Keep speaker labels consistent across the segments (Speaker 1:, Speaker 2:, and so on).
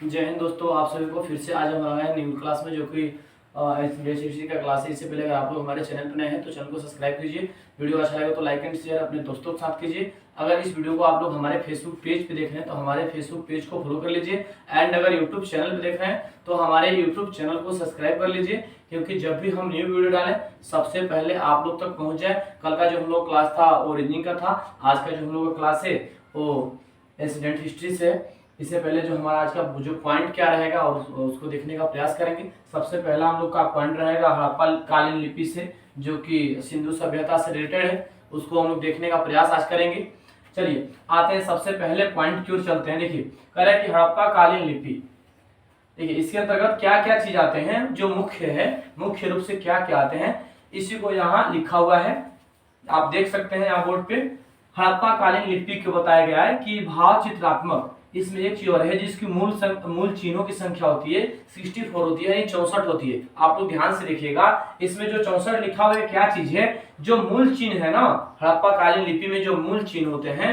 Speaker 1: जय हिंद दोस्तों, आप सभी को फिर से आज हम आ गए हैं न्यू क्लास में, जो कि बेसिक का क्लास है। इससे पहले अगर आप लोग हमारे चैनल पर नए हैं तो चैनल को सब्सक्राइब कीजिए। वीडियो अच्छा लगे तो लाइक एंड शेयर अपने दोस्तों के साथ कीजिए। अगर इस वीडियो को आप लोग हमारे फेसबुक पेज पे देख रहे हैं तो हमारे फेसबुक पेज को फॉलो कर लीजिए। एंड अगर यूट्यूब चैनल पे देख रहे हैं तो हमारे यूट्यूब चैनल को सब्सक्राइब कर लीजिए, क्योंकि जब भी हम न्यू वीडियो डालें सबसे पहले आप लोग तक पहुंच जाए। कल का जो हम लोग क्लास था वो रीजनिंग का था, आज का जो हम लोग का क्लास है वो इंसिडेंट हिस्ट्री से। इससे पहले जो हमारा आज का जो पॉइंट क्या रहेगा और उसको देखने का प्रयास करेंगे। सबसे पहला हम लोग का पॉइंट रहेगा हड़प्पा कालीन लिपि से, जो कि सिंधु सभ्यता से रिलेटेड है, उसको हम लोग देखने का प्रयास आज करेंगे। चलिए आते हैं सबसे पहले पॉइंट की ओर चलते हैं। देखिए कह रहा है कि हड़प्पा कालीन लिपि, देखिए इसके अंतर्गत क्या क्या चीज आते हैं जो मुख्य है, मुख्य रूप से क्या क्या आते हैं, इसी को यहाँ लिखा हुआ है, आप देख सकते हैं यहाँ बोर्ड पे। हड़प्पा कालीन लिपि को बताया गया है कि भाव चित्रात्मक, इसमें एक चीज और है जिसकी मूल चिन्हों की संख्या होती है 64 होती है, यानी 64 होती है। आप लोग ध्यान से देखिएगा, इसमें जो 64 लिखा हुआ है क्या चीज है, जो मूल चिन्ह है ना, हड़प्पा कालीन लिपि में जो मूल चिन्ह होते हैं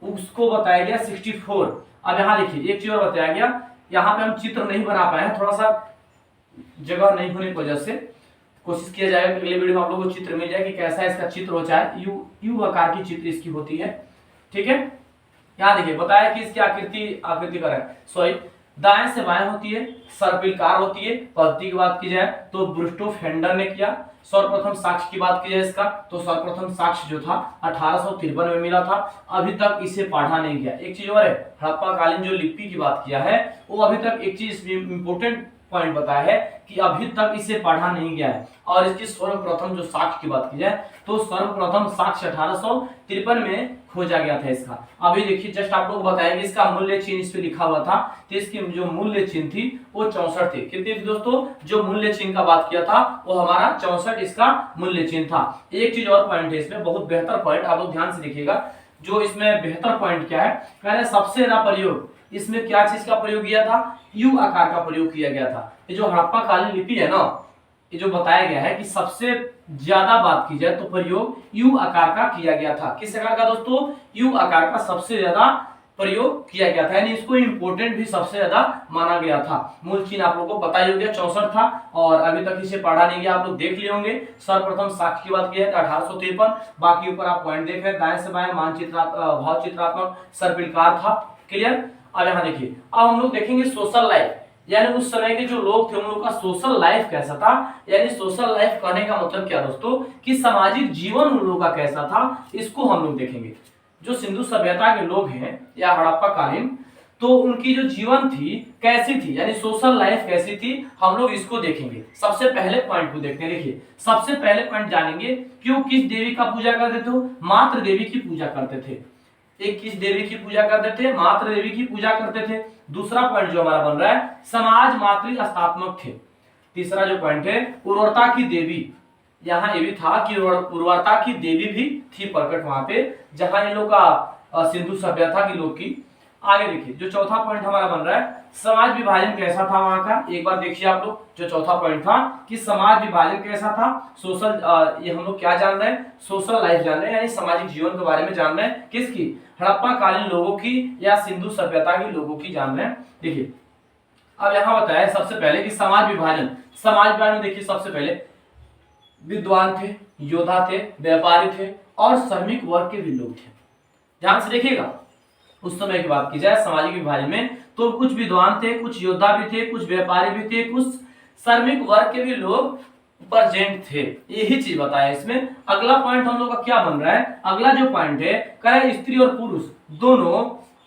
Speaker 1: उसको बताया गया 64। अब यहाँ देखिए एक चीज और बताया गया, यहाँ पे हम चित्र नहीं बना पाए हैं, थोड़ा सा जगह नहीं होने की वजह से। कोशिश किया जाएगा अगले वीडियो में आप लोगों को चित्र मिल जाए कि कैसा इसका चित्र हो, चाहे यू आकार की चित्र इसकी होती है। ठीक है, यहाँ देखिए बताया कि इसकी आकृति कर है, सॉरी दाएं से बाएं होती है, सर्पिलकार होती है। पद्धति की बात की जाए तो ब्रूस्टो-फेंडर ने किया। सर्वप्रथम साक्ष्य की बात की जाए इसका तो सर्वप्रथम साक्ष्य जो था 1853 में मिला था। अभी तक इसे पढ़ा नहीं गया। एक चीज और है, हड़प्पा कालीन जो लिपि की बात किया है वो अभी तक एक चीज इंपोर्टेंट पॉइंट बताया है कि अभी तक इसे पढ़ा नहीं गया है। और इसकी सर्वप्रथम जो साक्ष्य की बात की जाए तो सर्वप्रथम साक्ष्य 1853 में खोजा गया था इसका। अभी देखिए जस्ट आप लोग बताएंगे, इसका मूल्य चिन्ह इस पे लिखा हुआ था, तो इसकी जो मूल्य चिन्ह थी वो 64 थी। कितनी थी दोस्तों, जो मूल्य चिन्ह का बात किया था वो हमारा 64 इसका मूल्य चिन्ह था। एक चीज और पॉइंट है इसमें, बहुत बेहतर पॉइंट, आप लोग ध्यान से देखिएगा। जो इसमें बेहतर पॉइंट क्या है, कह रहे सबसे ज्यादा प्रयोग इसमें क्या चीज का प्रयोग किया था, यू आकार का प्रयोग किया गया था। ये जो हड़प्पा कालीन लिपि है ना, ये जो बताया गया है कि सबसे ज्यादा बात की जाए तो प्रयोग यू आकार का किया गया था। किस आकार का दोस्तों, यू आकार का सबसे ज्यादा प्रयोग किया गया था, यानी इसको इंपोर्टेंट भी सबसे ज्यादा माना गया था। मूल चिन्ह आप लोगों को पता ही हो गया 64 था, और अभी तक इसे पढ़ा नहीं गया, आप लोग देख लिए होंगे। सर्वप्रथम साक्ष्य की बात की है 1853, बाकी ऊपर आप पॉइंट देख रहे हैं, दाएं से बाएं मानचित्र भाव चित्रात्मक सर्पिलकार था। क्लियर। अब यहाँ देखिए, अब हम लोग देखेंगे सोशल लाइफ, यानी उस समय के जो लोग थे उन लोगों का सोशल लाइफ कैसा था। यानी सोशल लाइफ कहने का मतलब क्या दोस्तों, कि सामाजिक जीवन उन लोगों का कैसा था, इसको हम लोग देखेंगे। जो सिंधु सभ्यता के लोग हैं या हड़प्पा कालीन, तो उनकी जो जीवन थी कैसी थी, यानी सोशल लाइफ कैसी थी, हम लोग इसको देखेंगे। सबसे पहले पॉइंट को देखते हैं। देखिए सबसे पहले पॉइंट जानेंगे क्यों किस देवी का पूजा करते थे, मातृ देवी की पूजा करते थे। एक किस देवी की पूजा करते थे, मातृ देवी की पूजा करते थे। दूसरा पॉइंट जो हमारा बन रहा है, समाज मातृ स्थात्मक थे। तीसरा जो पॉइंट है, उर्वरता की देवी, यहाँ ये भी था कि उर्वरता की देवी भी थी प्रकट वहां पे जहां इन लोग का सिंधु सभ्यता की लोग की। आगे देखिए जो चौथा पॉइंट हमारा बन रहा है, समाज विभाजन कैसा था वहां का। एक बार देखिए आप लोग, जो चौथा पॉइंट था कि समाज विभाजन कैसा था, सोशल ये हम लोग क्या जान रहे हैं, सोशल लाइफ जान रहे हैं, यानी सामाजिक जीवन के बारे में जान रहे हैं। किसकी, हड़प्पा कालीन लोगों की या सिंधु सभ्यता के लोगों की जान रहे हैं। देखिए अब यहाँ बताया सबसे पहले कि समाज विभाजन, समाज विभाजन में देखिए सबसे पहले विद्वान थे, योद्धा थे, व्यापारी थे और श्रमिक वर्ग के भी लोग थे। ध्यान से देखिएगा, उस समय की बात की जाए सामाजिक विभाजन में तो कुछ विद्वान थे, कुछ योद्धा भी थे, कुछ व्यापारी भी थे, कुछ श्रमिक वर्ग के भी लोग प्रेजेंट थे। यही चीज बताया इसमें। अगला पॉइंट हम लोग का क्या बन रहा है, अगला जो पॉइंट है, कह स्त्री और पुरुष दोनों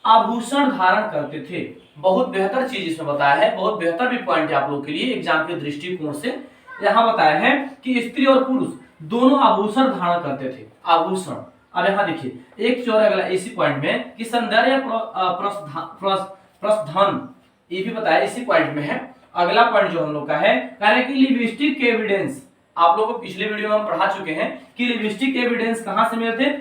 Speaker 1: आभूषण धारण करते थे। बहुत बेहतर चीज इसमें बताया है, बहुत बेहतर भी पॉइंट है आप लोग के लिए एग्जाम के दृष्टिकोण से। यहाँ बताया है कि स्त्री और पुरुष दोनों आभूषण धारण करते थे, आभूषण। अब यहाँ देखिए एक चोर अगला इसी पॉइंट में कि सौंदर्य प्रसाधन, ये भी बताया इसी पॉइंट में है। अगला पॉइंट जो हम लोग का है, कह रहे कि लिविस्टिक एविडेंस, आप लोगों को पिछले वीडियो में हम पढ़ा चुके हैं कि लिविस्टिक एविडेंस कहां से मिले थे,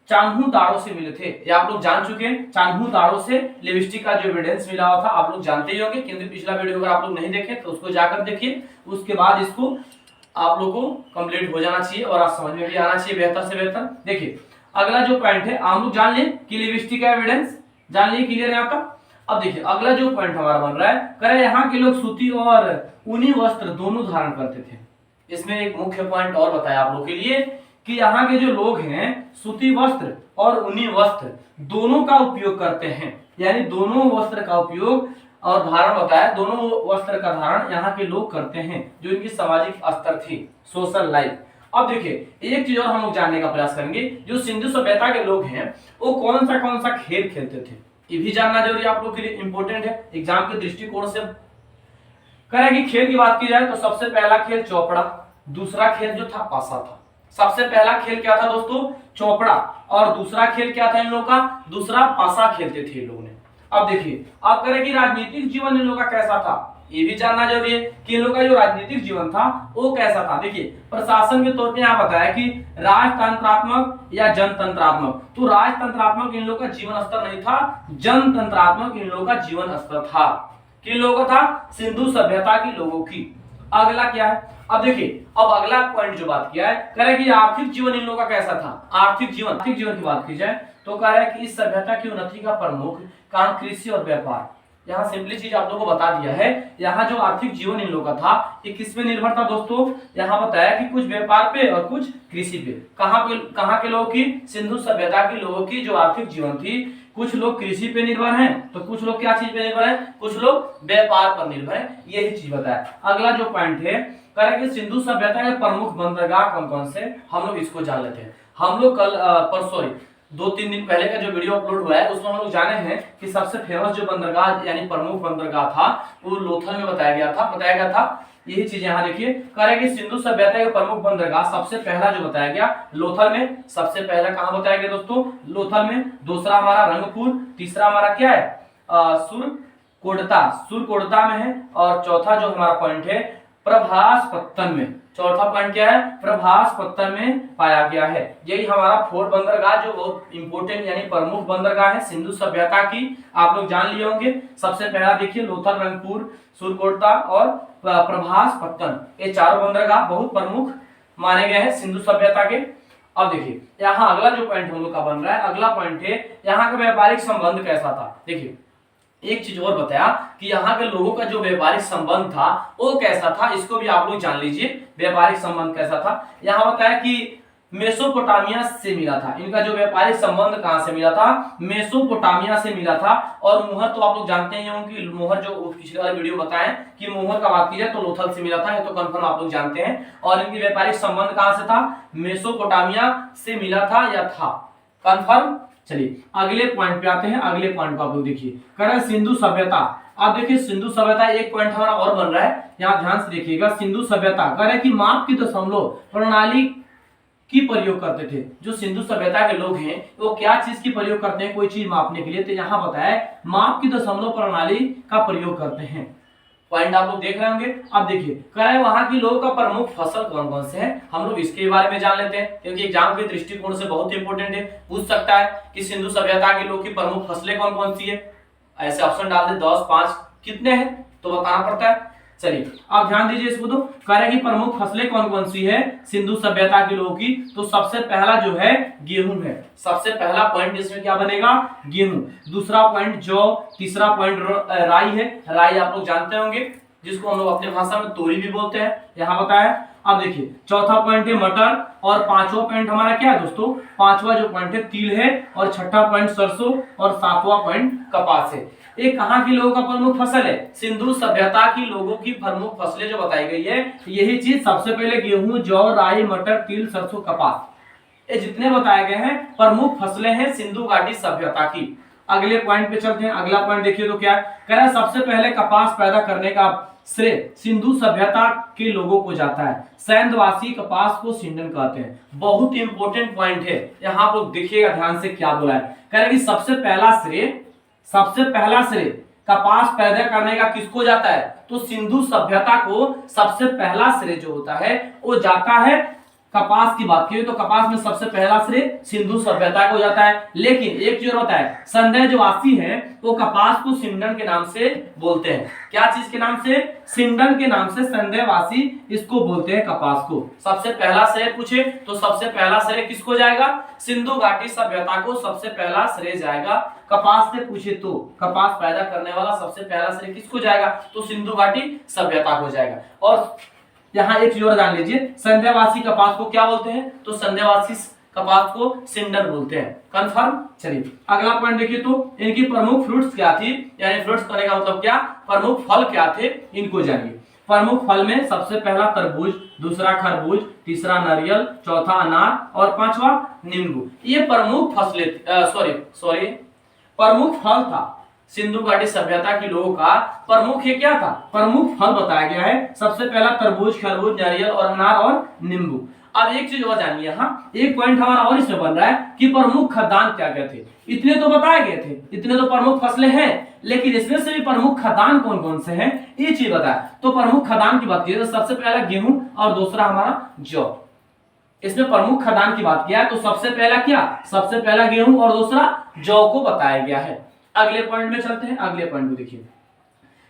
Speaker 1: चान्हू तारों से मिले थे। ये आप लोग जान चुके हैं, चान्हू तारों से लिविस्टिक का जो एविडेंस मिला हुआ था आप लोग जानते ही होंगे, क्योंकि पिछला वीडियो अगर आप लोग नहीं देखे तो उसको जाकर देखिए। उसके बाद इसको आप लोगों को कंप्लीट हो जाना चाहिए और आप समझ में भी आना चाहिए बेहतर से बेहतर। देखिए अगला जो पॉइंट है, हम लोग जान लें कि लिविस्टिक का एविडेंस जान लिए, क्लियर है आपका। अब देखिए अगला जो पॉइंट हमारा बन रहा है, कह रहे यहाँ के लोग सूती और ऊनी वस्त्र दोनों धारण करते थे। इसमें एक मुख्य पॉइंट और बताया आप लोग के लिए कि यहाँ के जो लोग हैं सूती वस्त्र और ऊनी वस्त्र दोनों का उपयोग करते हैं, यानी दोनों वस्त्र का उपयोग और धारण बताया, दोनों वस्त्र का धारण यहाँ के लोग करते हैं, जो इनकी सामाजिक स्तर थी, सोशल लाइफ। अब देखिए एक चीज और हम लोग जानने का प्रयास करेंगे, जो सिंधु सभ्यता के लोग हैं वो कौन सा खेल खेलते थे, ये भी जानना जरूरी आप लोग के लिए इंपॉर्टेंट है एग्जाम के दृष्टिकोण से। करें कि खेल की बात की जाए तो सबसे पहला खेल चौपड़ा, दूसरा खेल जो था पासा था। सबसे पहला खेल क्या था दोस्तों, चौपड़ा, और दूसरा खेल क्या था इन लोगों का, दूसरा पासा खेलते थे इन लोगों ने। अब देखिए अब करें कि राजनीतिक जीवन इन लोगों का कैसा था, ये भी जानना जरूरी है कि इन लोगों का जो राजनीतिक जीवन था वो कैसा था। देखिए प्रशासन के तौर पे यहाँ बताया कि राजतंत्रात्मक या जनतंत्रात्मक, तो राजतंत्रात्मक इन लोगों का जीवन स्तर नहीं था, जनतंत्रात्मक इन लोगों का जीवन स्तर था। किन लोगों का था, सिंधु सभ्यता के लोगों की। अगला क्या है, अब देखिए अब अगला पॉइंट जो बात किया है, कह रहा है कि आर्थिक जीवन इन लोगों का कैसा था। आर्थिक जीवन की बात की जाए तो कह रहा है कि इस सभ्यता की उन्नति का प्रमुख कारण कृषि और व्यापार। यहाँ सिंपली चीज आप लोगों को बता दिया है, यहाँ जो आर्थिक जीवन इन लोगों का था ये किस पे निर्भर था दोस्तों, यहाँ बताया कि कुछ व्यापार पे और कुछ कृषि पे। कहाँ के लोगों की, सिंधु सभ्यता के लोगों की जो आर्थिक जीवन थी, कुछ लोग कृषि पे निर्भर हैं तो कुछ लोग क्या चीज पे निर्भर हैं, कुछ लोग व्यापार पर निर्भर हैं, यही चीज बताया। अगला जो पॉइंट है, कह रहे कि सिंधु सभ्यता के प्रमुख बंदरगाह कौन कौन से, हम लोग इसको जान लेते हैं। हम लोग कल परसों 2-3 दिन पहले का जो वीडियो अपलोड हुआ है उसमें हम लोग जाने हैं कि सबसे फेमस जो बंदरगाह यानी प्रमुख बंदरगाह था वो लोथल में बताया गया था। यही चीज यहाँ देखिए, कह रहे कि सिंधु सभ्यता के प्रमुख बंदरगाह सबसे पहला जो बताया गया लोथल में, सबसे पहला कहाँ बताया गया दोस्तों, लोथल में। दूसरा हमारा रंगपुर, तीसरा हमारा क्या है, सुरकोटता में है, और चौथा जो हमारा पॉइंट है प्रभासपत्तन में। चौथा पॉइंट क्या है, प्रभासपत्तन में पाया गया है। यही हमारा 4 बंदरगाह जो बहुत इंपोर्टेंट यानी प्रमुख बंदरगाह है सिंधु सभ्यता की, आप लोग जान लिए होंगे। सबसे पहला देखिए लोथल, रंगपुर, सुरकोटता और प्रभासपत्तन, ये 4 बंदरगाह बहुत प्रमुख माने गए हैं सिंधु सभ्यता के। अब देखिए यहाँ अगला जो पॉइंट हम लोग का बन रहा है, अगला पॉइंट है यहाँ का व्यापारिक संबंध कैसा था। देखिए एक चीज और बताया कि यहाँ के लोगों का जो व्यापारिक संबंध था वो कैसा था, इसको भी आप लोग जान लीजिए व्यापारिक संबंध कैसा था। यहाँ बताया कि मेसोपोटामिया से मिला था, इनका जो व्यापारिक संबंध कहाँ से मिला था, मेसोपोटामिया से मिला था। और मोहर तो आप लोग जानते ही होंगे कि मोहर जो पिछले वाले वीडियो बताएं कि मोहर का बात की जाए तो लोथल से मिला था, ये तो कंफर्म आप लोग जानते हैं। और इनकी व्यापारिक संबंध कहाँ से था, मेसोपोटामिया से मिला था या था, कंफर्म। चलिए अगले पॉइंट पे आते हैं। अगले पॉइंट को आप लोग देखिए, कह रहा है सिंधु सभ्यता। आप देखिए सिंधु सभ्यता एक पॉइंट हमारा और बन रहा है, यहाँ ध्यान से देखिएगा। सिंधु सभ्यता कह रहे हैं कि माप की दशमलव प्रणाली की प्रयोग करते थे। जो सिंधु सभ्यता के लोग हैं वो क्या चीज की प्रयोग करते हैं, कोई चीज मापने के लिए, तो यहाँ बताया माप की दशमलव प्रणाली का प्रयोग करते हैं। पॉइंट आप लोग देख रहे होंगे। अब देखिए कह रहे हैं वहां की लोगों का प्रमुख फसल कौन कौन से हैं, हम लोग इसके बारे में जान लेते हैं क्योंकि एग्जाम के दृष्टिकोण से बहुत इंपॉर्टेंट है। पूछ सकता है कि सिंधु सभ्यता के लोग की प्रमुख फसलें कौन कौन सी है, ऐसे ऑप्शन डाल दे 10, 5 कितने हैं तो बताना पड़ता है। चलिए आप ध्यान दीजिए इसको, तो कह रहे हैं कि प्रमुख फसलें कौन कौन सी है सिंधु सभ्यता के लोगों की, तो सबसे पहला जो है गेहूं है। सबसे पहला पॉइंट इसमें क्या बनेगा, गेहूं। दूसरा पॉइंट जौ, तीसरा पॉइंट राई है, राई आप लोग जानते होंगे जिसको हम लोग अपने भाषा में तोरी भी बोलते हैं, यहाँ बताया। अब देखिए चौथा पॉइंट है मटर, और 5वां पॉइंट हमारा क्या है दोस्तों, 5वां जो पॉइंट है तिल है, और 6ठा पॉइंट सरसों, और 7वां पॉइंट कपास है। ये कहाँ के लोगों का प्रमुख फसल है, सिंधु सभ्यता की लोगों की प्रमुख फसलें जो बताई गई है, यही चीज सबसे पहले गेहूं, जौ, राई, मटर, तिल, सरसों, कपास, ये जितने बताए गए हैं प्रमुख फसलें हैं सिंधु घाटी सभ्यता की। अगले पॉइंट पे चलते हैं। अगला पॉइंट देखिए तो क्या है, कह रहा है सबसे पहले कपास पैदा करने का श्रेय सिंधु सभ्यता के लोगों को जाता है। सैंधवासी कपास को सिंडन कहते हैं। बहुत इंपॉर्टेंट पॉइंट है, यहाँ पर देखिएगा ध्यान से क्या बोला है। कह रहा है कि सबसे पहला श्रेय कपास पैदा करने का किसको जाता है, तो सिंधु सभ्यता को सबसे पहला श्रेय जो होता है वो जाता है कपास की बात की तो कपास में सबसे पहला श्रेय सिंधु सभ्यता को जाता है। लेकिन एक चीज होता है, संध्या जो वासी है वो कपास को सिंडन के नाम से बोलते हैं। क्या चीज के नाम से? सिंडन के नाम से संध्या वासी इसको बोलते हैं कपास को। सबसे पहला श्रेय पूछे तो सबसे पहला श्रेय किसको जाएगा? सिंधु घाटी सभ्यता को सबसे पहला श्रेय जाएगा। कपास से पूछे तो कपास पैदा करने वाला सबसे पहला श्रेय किसको जाएगा? तो सिंधु घाटी सभ्यता को जाएगा। और यहाँ एक चीज और जान लीजिए, संध्यावासी कपास को क्या बोलते हैं? तो संध्यावासी कपास को सिंडन बोलते हैं। कंफर्म? चलिए अगला पॉइंट देखिए, तो इनकी प्रमुख फ्रूट्स क्या थी, यानी फ्रूट्स करने का मतलब क्या, प्रमुख फल क्या थे, इनको जानिए। प्रमुख फल में सबसे पहला तरबूज, दूसरा खरबूज, तीसरा नारियल, चौथा अनार और पांचवा नींबू। ये प्रमुख फसलें प्रमुख फल था सिंधु घाटी सभ्यता के लोगों का। प्रमुख ये क्या था? प्रमुख फल बताया गया है। सबसे पहला तरबूज, खरबूज, नारियल और अनार और नींबू। अब एक चीज और जानिए, यहाँ एक पॉइंट हमारा और इसमें बन रहा है कि प्रमुख खाद्यान्न क्या क्या थे। इतने तो बताए गए थे, इतने तो प्रमुख फसलें हैं, लेकिन इसमें से भी प्रमुख खाद्यान्न कौन कौन से हैं ये चीज बताया। तो प्रमुख खाद्यान्न की बात की तो सबसे पहला गेहूं और दूसरा हमारा जौ। इसमें प्रमुख खाद्यान्न की बात किया तो सबसे पहला क्या? सबसे पहला गेहूं और दूसरा जौ को बताया गया है। अगले पॉइंट में चलते हैं। अगले पॉइंट को देखिए,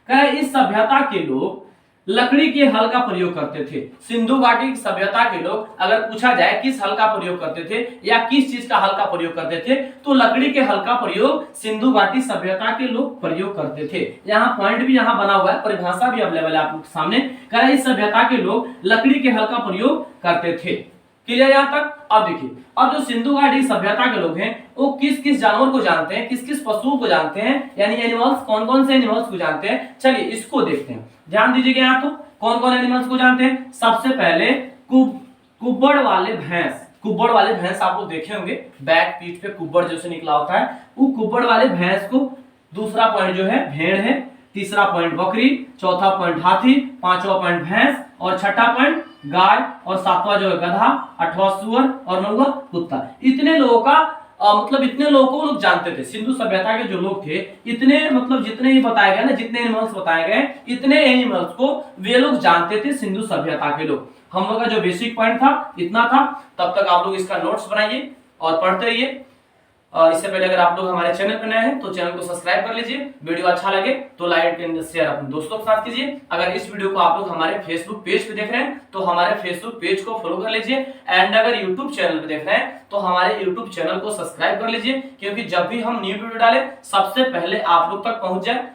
Speaker 1: कहे इस सभ्यता के लोग लकड़ी के हल का प्रयोग करते थे। सिंधु घाटी सभ्यता के लोग अगर पूछा जाए किस हल का प्रयोग करते थे या किस चीज का हल का प्रयोग करते थे, तो लकड़ी के हल का प्रयोग सिंधु घाटी सभ्यता के लोग प्रयोग करते थे। यहाँ पॉइंट भी यहाँ बना हुआ है, परिभाषा भी अवेलेबल है आप लोग के सामने। कहे इस सभ्यता के लोग लकड़ी के हल का प्रयोग करते थे। क्लियर यहाँ तक? अब देखिए, अब जो सिंधु घाटी सभ्यता के लोग हैं वो किस किस जानवर को जानते हैं, किस किस पशुओं को जानते हैं, यानी एनिमल्स, कौन कौन से एनिमल्स को जानते हैं, चलिए इसको देखते हैं। ध्यान दीजिएगा यहाँ, तो कौन कौन एनिमल्स को जानते हैं? सबसे पहले कुब्बड़ वाले भैंस। कुब्बड़ वाले भैंस आप लोग देखे होंगे, बैक पीठ पे कुब्बड़ जैसे निकला होता है, वो कुब्बड़ वाले भैंस को। दूसरा पॉइंट जो है भेड़ है, तीसरा पॉइंट बकरी, चौथा पॉइंट हाथी, पांचवा पॉइंट भैंस और छठा पॉइंट गाय और सातवां जो है गधा, आठवां सुअर और नौवां कुत्ता। इतने लोगों का मतलब इतने लोगों को लोग जानते थे। सिंधु सभ्यता के जो लोग थे, इतने मतलब जितने ही बताए गए ना, जितने एनिमल्स बताए गए, इतने एनिमल्स को वे लोग जानते थे सिंधु सभ्यता के लोग। हम लोग का जो बेसिक पॉइंट था इतना था। तब तक आप लोग इसका नोट्स बनाइए और पढ़ते रहिए। और इससे पहले अगर आप लोग हमारे चैनल पर नए हैं तो चैनल को सब्सक्राइब कर लीजिए। वीडियो अच्छा लगे तो लाइक एंड शेयर अपने दोस्तों के साथ कीजिए। अगर इस वीडियो को आप लोग हमारे फेसबुक पेज पे देख रहे हैं तो हमारे फेसबुक पेज को फॉलो कर लीजिए। एंड अगर यूट्यूब चैनल पे देख रहे हैं तो हमारे यूट्यूब चैनल को सब्सक्राइब कर लीजिए, क्योंकि जब भी हम न्यू वीडियो डालें सबसे पहले आप लोग तक पहुंच जाए।